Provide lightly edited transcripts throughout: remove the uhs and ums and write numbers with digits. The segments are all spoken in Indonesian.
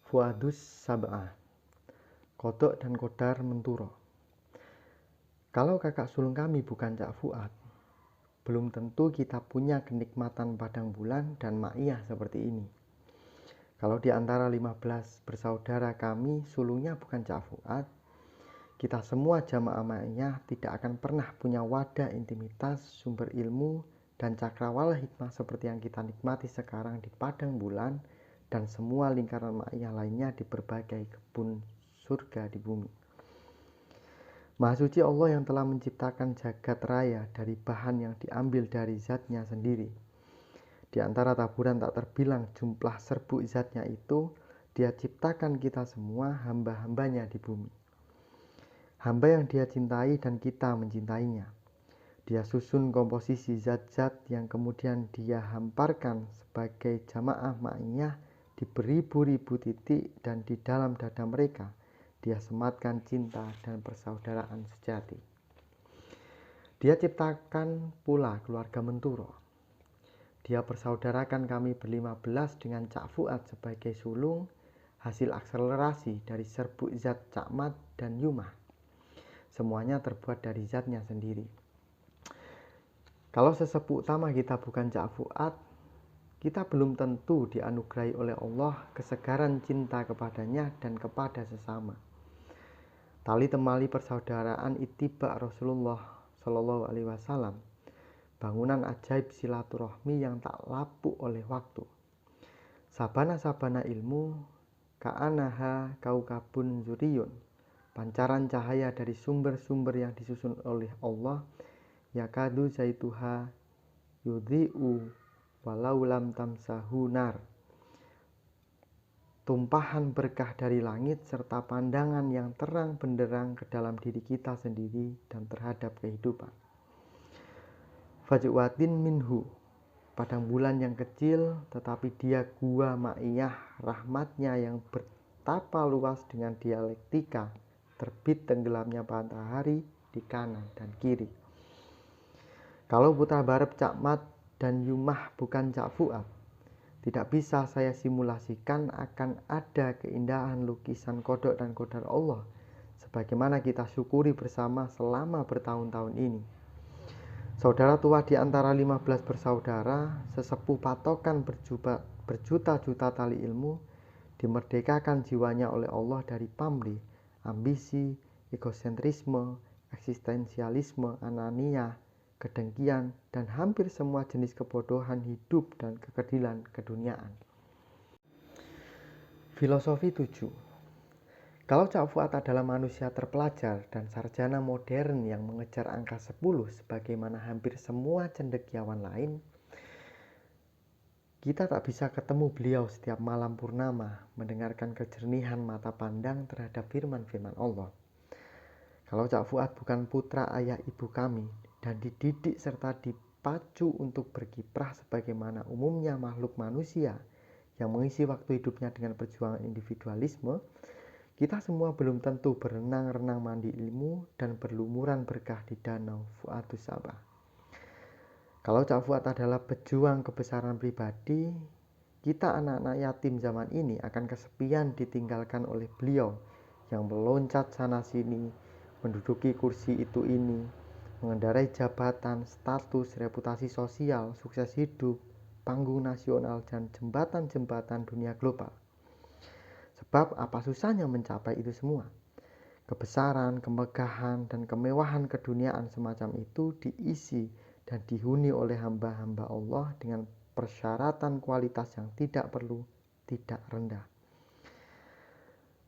Fuadus Sab'ah, Kodok dan Kodar Menturo. Kalau kakak sulung kami bukan Cak Fuad, belum tentu kita punya kenikmatan padang bulan dan ma'iyah seperti ini. Kalau di antara 15 bersaudara kami sulungnya bukan Cak Fuad, kita semua jamaah ma'iyah tidak akan pernah punya wadah intimitas, sumber ilmu, dan cakrawala hikmah seperti yang kita nikmati sekarang di padang bulan dan semua lingkaran ma'iyah lainnya di berbagai kebun surga di bumi. Maha suci Allah yang telah menciptakan jagat raya dari bahan yang diambil dari zatnya sendiri. Di antara taburan tak terbilang jumlah serbuk zatnya itu, Dia ciptakan kita semua hamba-hambanya di bumi. Hamba yang Dia cintai dan kita mencintainya. Dia susun komposisi zat-zat yang kemudian Dia hamparkan sebagai jamaah ma'iyah di beribu-ribu titik, dan di dalam dada mereka Dia sematkan cinta dan persaudaraan sejati. Dia ciptakan pula keluarga Menturo. Dia persaudarakan kami ber-15 dengan Cak Fuad sebagai sulung, hasil akselerasi dari serbuk zat Cak Mat dan Yumah. Semuanya terbuat dari zatnya sendiri. Kalau sesepuh utama kita bukan Cak Fuad, kita belum tentu dianugerahi oleh Allah kesegaran cinta kepadanya dan kepada sesama. Tali temali persaudaraan ittiba Rasulullah Shallallahu Alaihi Wasallam, bangunan ajaib silaturahmi yang tak lapuk oleh waktu. Sabana-sabana ilmu, ka'anaha kaukabun zuriyun, pancaran cahaya dari sumber-sumber yang disusun oleh Allah, yakadu zaituha yudhi'u walau lam tamsahu nar. Tumpahan berkah dari langit serta pandangan yang terang benderang ke dalam diri kita sendiri dan terhadap kehidupan. Fajwatin minhu, padang bulan yang kecil tetapi dia gua ma'iyah rahmatnya yang betapa luas dengan dialektika terbit tenggelamnya matahari di kanan dan kiri. Kalau putra barep Cak Mat dan Yumah bukan Cak Fuad, tidak bisa saya simulasikan akan ada keindahan lukisan kodok dan kodar Allah sebagaimana kita syukuri bersama selama bertahun-tahun ini. Saudara tua di antara 15 bersaudara, sesepuh patokan berjuta-juta tali ilmu, dimerdekakan jiwanya oleh Allah dari pamrih, ambisi, egosentrisme, eksistensialisme, anania, kedengkian, dan hampir semua jenis kebodohan hidup dan kekedilan keduniaan. Filosofi 7. Kalau Cak Fuad adalah manusia terpelajar dan sarjana modern yang mengejar angka 10 sebagaimana hampir semua cendekiawan lain, kita tak bisa ketemu beliau setiap malam purnama mendengarkan kejernihan mata pandang terhadap firman-firman Allah. Kalau Cak Fuad bukan putra ayah ibu kami dan dididik serta dipacu untuk berkiprah sebagaimana umumnya makhluk manusia yang mengisi waktu hidupnya dengan perjuangan individualisme, kita semua belum tentu berenang-renang mandi ilmu dan berlumuran berkah di danau Fuadus Sab'ah. Kalau Cak Fuad adalah pejuang kebesaran pribadi, kita anak-anak yatim zaman ini akan kesepian ditinggalkan oleh beliau yang meloncat sana-sini, menduduki kursi itu ini, mengendarai jabatan, status, reputasi sosial, sukses hidup, panggung nasional, dan jembatan-jembatan dunia global. Sebab apa susahnya mencapai itu semua? Kebesaran, kemegahan, dan kemewahan keduniaan semacam itu diisi dan dihuni oleh hamba-hamba Allah dengan persyaratan kualitas yang tidak perlu, tidak rendah.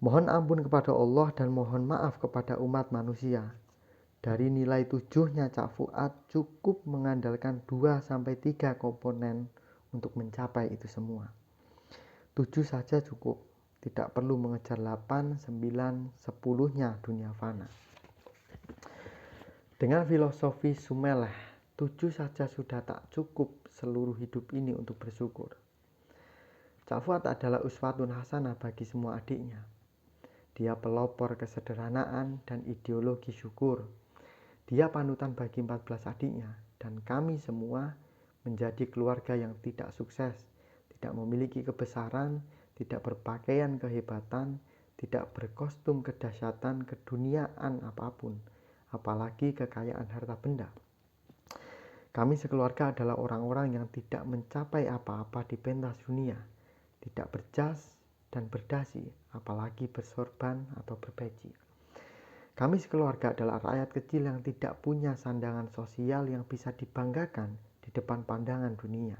Mohon ampun kepada Allah dan mohon maaf kepada umat manusia. Dari nilai 7-nya Cak Fuad cukup mengandalkan 2-3 komponen untuk mencapai itu semua. 7 saja cukup, tidak perlu mengejar 8, 9, 10-nya dunia fana. Dengan filosofi Sumeleh, 7 saja sudah tak cukup seluruh hidup ini untuk bersyukur. Cak Fuad adalah uswatun hasanah bagi semua adiknya. Dia pelopor kesederhanaan dan ideologi syukur. Dia panutan bagi 14 adiknya dan kami semua menjadi keluarga yang tidak sukses, tidak memiliki kebesaran, tidak berpakaian kehebatan, tidak berkostum kedahsyatan, keduniaan apapun, apalagi kekayaan harta benda. Kami sekeluarga adalah orang-orang yang tidak mencapai apa-apa di pentas dunia, tidak berjas dan berdasi, apalagi bersorban atau berpeci. Kami sekeluarga adalah rakyat kecil yang tidak punya sandangan sosial yang bisa dibanggakan di depan pandangan dunia.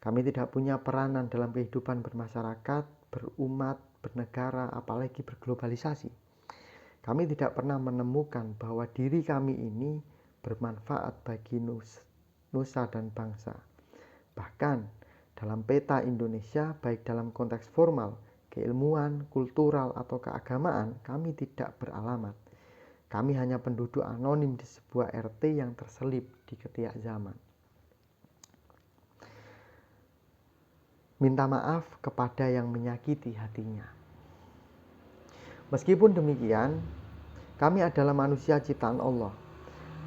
Kami tidak punya peranan dalam kehidupan bermasyarakat, berumat, bernegara, apalagi berglobalisasi. Kami tidak pernah menemukan bahwa diri kami ini bermanfaat bagi nusa dan bangsa. Bahkan dalam peta Indonesia, baik dalam konteks formal, keilmuan, kultural, atau keagamaan, kami tidak beralamat. Kami hanya penduduk anonim di sebuah RT yang terselip di ketiak zaman. Minta maaf kepada yang menyakiti hatinya. Meskipun demikian, kami adalah manusia ciptaan Allah.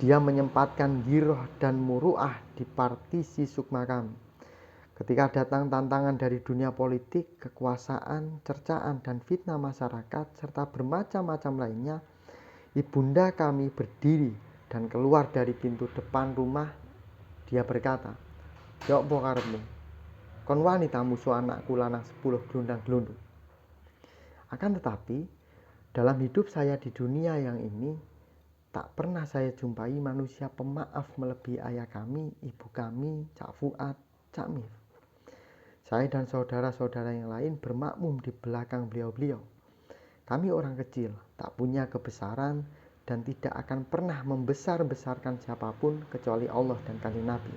Dia menyempatkan giroh dan muruah di partisi sukma kami. Ketika datang tantangan dari dunia politik, kekuasaan, cercaan, dan fitnah masyarakat, serta bermacam-macam lainnya, ibunda kami berdiri dan keluar dari pintu depan rumah. Dia berkata, "Ya apa karepmu? Kon wanita musuh anakku lanang 10 glundang-glundung." Akan tetapi, dalam hidup saya di dunia yang ini, tak pernah saya jumpai manusia pemaaf melebihi ayah kami, ibu kami, Cak Fuad, Cak Mif. Saya dan saudara-saudara yang lain bermakmum di belakang beliau-beliau. Kami orang kecil, tak punya kebesaran, dan tidak akan pernah membesar-besarkan siapapun kecuali Allah dan Kanjeng Nabi.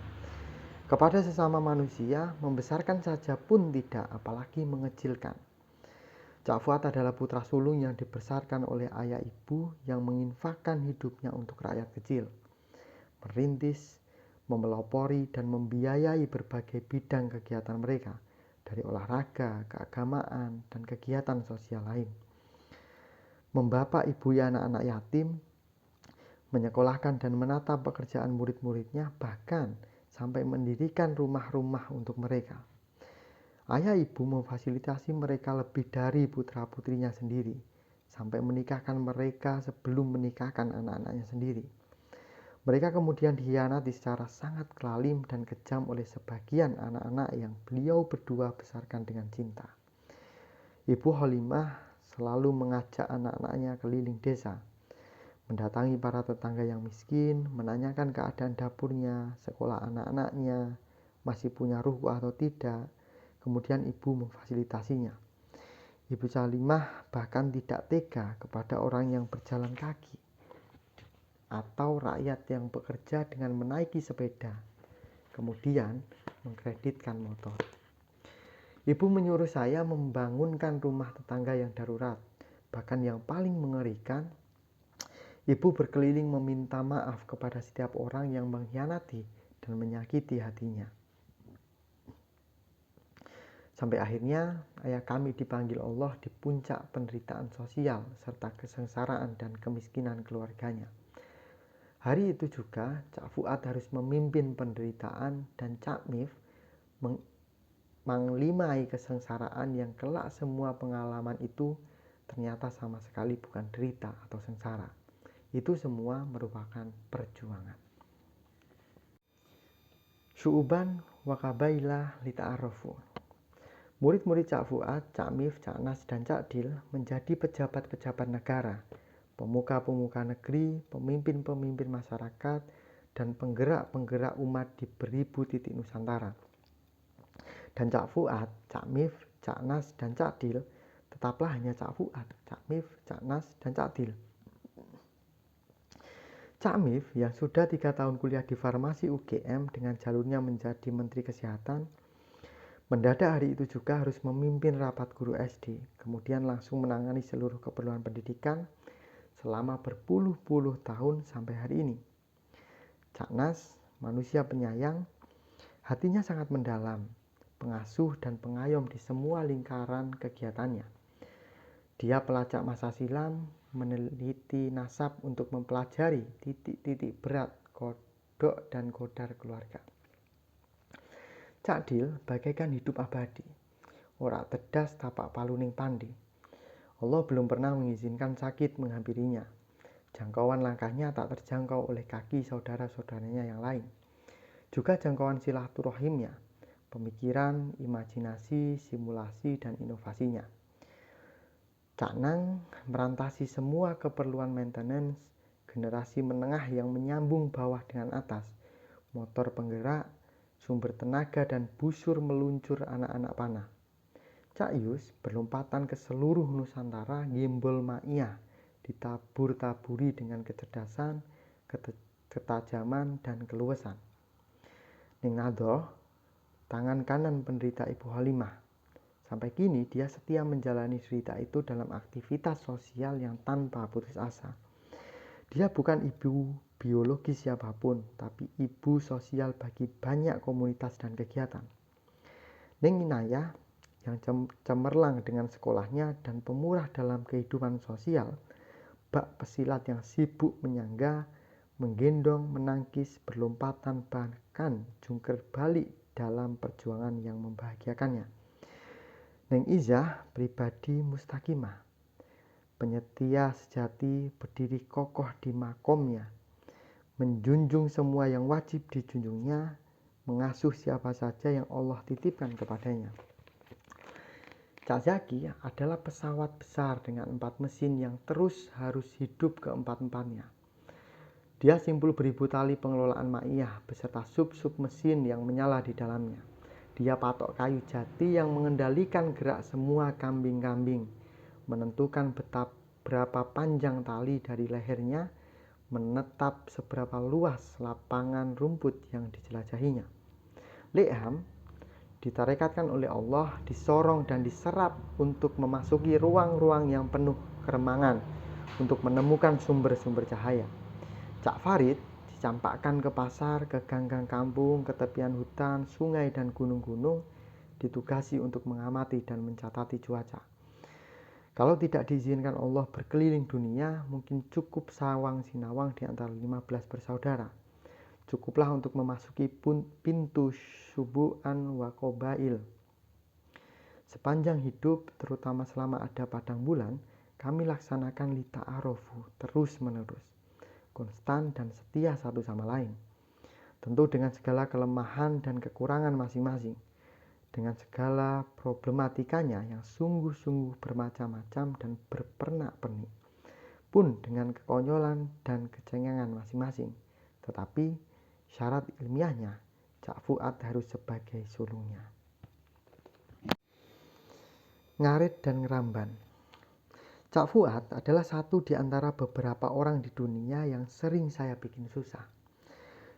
Kepada sesama manusia, membesarkan saja pun tidak, apalagi mengecilkan. Cak Fuad adalah putra sulung yang dibesarkan oleh ayah ibu yang menginfakkan hidupnya untuk rakyat kecil, merintis, memelopori, dan membiayai berbagai bidang kegiatan mereka, dari olahraga, keagamaan, dan kegiatan sosial lain. Membapak ibui anak-anak yatim, menyekolahkan dan menata pekerjaan murid-muridnya, bahkan sampai mendirikan rumah-rumah untuk mereka. Ayah ibu memfasilitasi mereka lebih dari putra-putrinya sendiri, sampai menikahkan mereka sebelum menikahkan anak-anaknya sendiri. Mereka kemudian dikhianati secara sangat kelalim dan kejam oleh sebagian anak-anak yang beliau berdua besarkan dengan cinta. Ibu Halimah selalu mengajak anak-anaknya keliling desa, mendatangi para tetangga yang miskin, menanyakan keadaan dapurnya, sekolah anak-anaknya, masih punya ruh atau tidak. Kemudian ibu memfasilitasinya. Ibu Salimah bahkan tidak tega kepada orang yang berjalan kaki atau rakyat yang bekerja dengan menaiki sepeda, kemudian mengkreditkan motor. Ibu menyuruh saya membangunkan rumah tetangga yang darurat. Bahkan yang paling mengerikan, ibu berkeliling meminta maaf kepada setiap orang yang mengkhianati dan menyakiti hatinya. Sampai akhirnya ayah kami dipanggil Allah di puncak penderitaan sosial serta kesengsaraan dan kemiskinan keluarganya. Hari itu juga Cak Fuad harus memimpin penderitaan dan Cak Mif menglimai kesengsaraan yang kelak semua pengalaman itu ternyata sama sekali bukan derita atau sengsara. Itu semua merupakan perjuangan. Syu'uban wa qabaila lita'arafu. Murid-murid Cak Fuad, Cak Mif, Cak Nas, dan Cak Dil menjadi pejabat-pejabat negara, pemuka-pemuka negeri, pemimpin-pemimpin masyarakat, dan penggerak-penggerak umat di beribu titik Nusantara. Dan Cak Fuad, Cak Mif, Cak Nas, dan Cak Dil tetaplah hanya Cak Fuad, Cak Mif, Cak Nas, dan Cak Dil. Cak Mif yang sudah 3 tahun kuliah di farmasi UGM dengan jalurnya menjadi Menteri Kesehatan, mendadak hari itu juga harus memimpin rapat guru SD, kemudian langsung menangani seluruh keperluan pendidikan selama berpuluh-puluh tahun sampai hari ini. Cak Nas, manusia penyayang, hatinya sangat mendalam, pengasuh dan pengayom di semua lingkaran kegiatannya. Dia pelacak masa silam, meneliti nasab untuk mempelajari titik-titik berat kodok dan kodar keluarga. Cak Dil bagaikan hidup abadi, ora tedas tapak paluning pandi. Allah belum pernah mengizinkan sakit menghampirinya. Jangkauan langkahnya tak terjangkau oleh kaki saudara-saudaranya yang lain. Juga jangkauan silaturahimnya, pemikiran, imajinasi, simulasi, dan inovasinya. Cak Nang merantasi semua keperluan maintenance, generasi menengah yang menyambung bawah dengan atas, motor penggerak, sumber tenaga, dan busur meluncur anak-anak panah. Cak Yus berlompatan ke seluruh Nusantara gimbal ma'iyah, ditabur-taburi dengan kecerdasan, ketajaman, dan keluasan. Ning Nadoh, tangan kanan penderita Ibu Halimah. Sampai kini dia setia menjalani cerita itu dalam aktivitas sosial yang tanpa putus asa. Dia bukan ibu biologis siapapun, tapi ibu sosial bagi banyak komunitas dan kegiatan. Ning Inayah yang cemerlang dengan sekolahnya dan pemurah dalam kehidupan sosial, bak pesilat yang sibuk menyangga, menggendong, menangkis, berlompatan, bahkan jungkir balik dalam perjuangan yang membahagiakannya. Neng Izah pribadi mustakimah, penyetia sejati, berdiri kokoh di makomnya, menjunjung semua yang wajib dijunjungnya, mengasuh siapa saja yang Allah titipkan kepadanya. Cak Zaki adalah pesawat besar dengan 4 mesin yang terus harus hidup keempat-empatnya. Dia simpul beribu tali pengelolaan ma'iyah beserta sub-sub mesin yang menyala di dalamnya. Dia patok kayu jati yang mengendalikan gerak semua kambing-kambing, menentukan berapa panjang tali dari lehernya, menetap seberapa luas lapangan rumput yang dijelajahinya. Li'ham ditarekatkan oleh Allah, disorong dan diserap untuk memasuki ruang-ruang yang penuh keremangan untuk menemukan sumber-sumber cahaya. Cak Farid dicampakkan ke pasar, ke gang-gang kampung, ke tepian hutan, sungai, dan gunung-gunung, ditugasi untuk mengamati dan mencatati cuaca. Kalau tidak diizinkan Allah berkeliling dunia, mungkin cukup sawang sinawang di antara 15 bersaudara. Cukuplah untuk memasuki pintu syubu'an wa qabail. Sepanjang hidup, terutama selama ada padang bulan, kami laksanakan lita'arofu terus-menerus, konstan dan setia satu sama lain. Tentu dengan segala kelemahan dan kekurangan masing-masing, dengan segala problematikanya yang sungguh-sungguh bermacam-macam dan berpernak-pernik, pun dengan kekonyolan dan kecengengan masing-masing. Tetapi syarat ilmiahnya, Cak Fuad harus sebagai sulungnya. Ngarit dan Ngeramban. Cak Fuad adalah satu di antara beberapa orang di dunia yang sering saya bikin susah.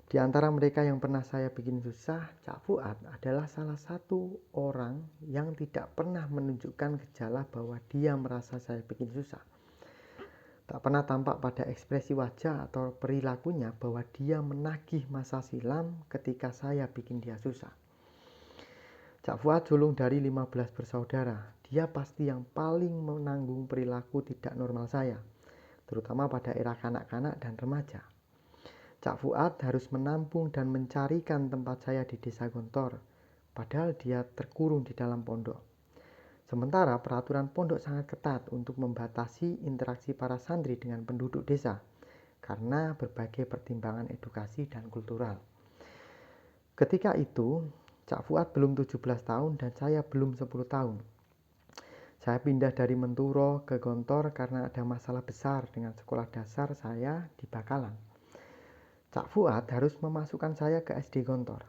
Di antara mereka yang pernah saya bikin susah, Cak Fuad adalah salah satu orang yang tidak pernah menunjukkan gejala bahwa dia merasa saya bikin susah. Tak pernah tampak pada ekspresi wajah atau perilakunya bahwa dia menagih masa silam ketika saya bikin dia susah. Cak Fuad sulung dari 15 bersaudara. Dia pasti yang paling menanggung perilaku tidak normal saya, terutama pada era kanak-kanak dan remaja. Cak Fuad harus menampung dan mencarikan tempat saya di desa Gontor, padahal dia terkurung di dalam pondok. Sementara peraturan pondok sangat ketat untuk membatasi interaksi para santri dengan penduduk desa, karena berbagai pertimbangan edukasi dan kultural. Ketika itu, Cak Fuad belum 17 tahun dan saya belum 10 tahun. Saya pindah dari Menturo ke Gontor karena ada masalah besar dengan sekolah dasar saya di Bakalan. Cak Fuad harus memasukkan saya ke SD Gontor.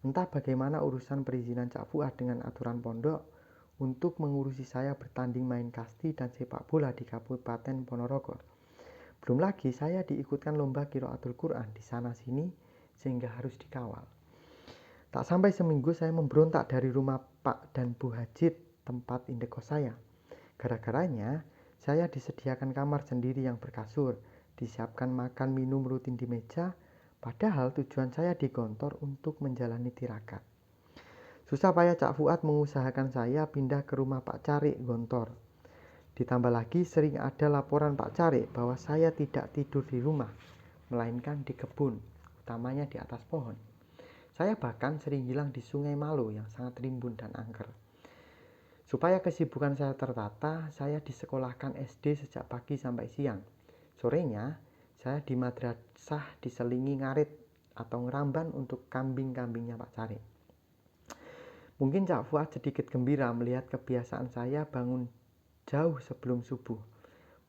Entah bagaimana urusan perizinan Cak Fuad dengan aturan pondok untuk mengurusi saya bertanding main kasti dan sepak bola di Kabupaten Ponorogo. Belum lagi saya diikutkan lomba qiraatul Quran di sana-sini sehingga harus dikawal. Tak sampai seminggu saya memberontak dari rumah Pak dan Bu Hajid, tempat indekos saya. Gara-garanya, saya disediakan kamar sendiri yang berkasur, disiapkan makan minum rutin di meja, padahal tujuan saya di Gontor untuk menjalani tirakat. Susah payah Cak Fuad mengusahakan saya pindah ke rumah Pak Carik Gontor. Ditambah lagi sering ada laporan Pak Carik bahwa saya tidak tidur di rumah, melainkan di kebun, utamanya di atas pohon. Saya bahkan sering hilang di Sungai Malo yang sangat rimbun dan angker. Supaya kesibukan saya tertata, saya disekolahkan SD sejak pagi sampai siang. Sorenya, saya di madrasah diselingi ngarit atau ngeramban untuk kambing-kambingnya Pak Cari. Mungkin Cak Fuad sedikit gembira melihat kebiasaan saya bangun jauh sebelum subuh,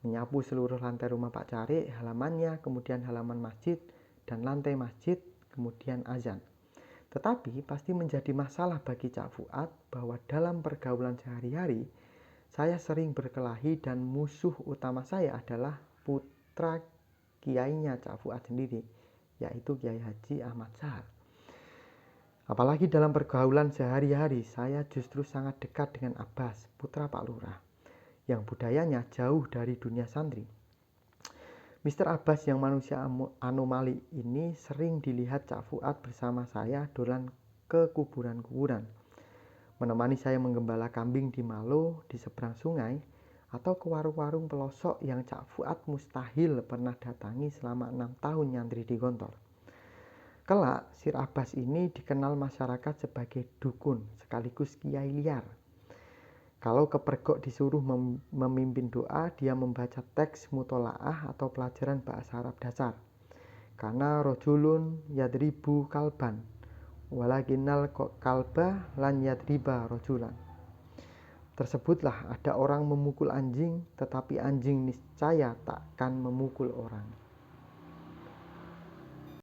menyapu seluruh lantai rumah Pak Cari, halamannya, kemudian halaman masjid, dan lantai masjid, kemudian azan. Tetapi pasti menjadi masalah bagi Cak Fuad bahwa dalam pergaulan sehari-hari, saya sering berkelahi dan musuh utama saya adalah putra kiainya Cak Fuad sendiri, yaitu Kiai Haji Ahmad Sahar. Apalagi dalam pergaulan sehari-hari, saya justru sangat dekat dengan Abbas, putra Pak Lurah, yang budayanya jauh dari dunia santri. Mr. Abbas yang manusia anomali ini sering dilihat Cak Fuad bersama saya dolan ke kuburan-kuburan, menemani saya menggembala kambing di Malo di seberang sungai, atau ke warung-warung pelosok yang Cak Fuad mustahil pernah datangi selama 6 tahun nyantri di Gontor. Kelak, Sir Abbas ini dikenal masyarakat sebagai dukun sekaligus kiai liar. Kalau kepergok disuruh memimpin doa, dia membaca teks mutolaah atau pelajaran bahasa Arab dasar. Karena rojulun yadribu kalban, walakinnal kalba lan yadriba rojulan. Tersebutlah ada orang memukul anjing, tetapi anjing niscaya takkan memukul orang.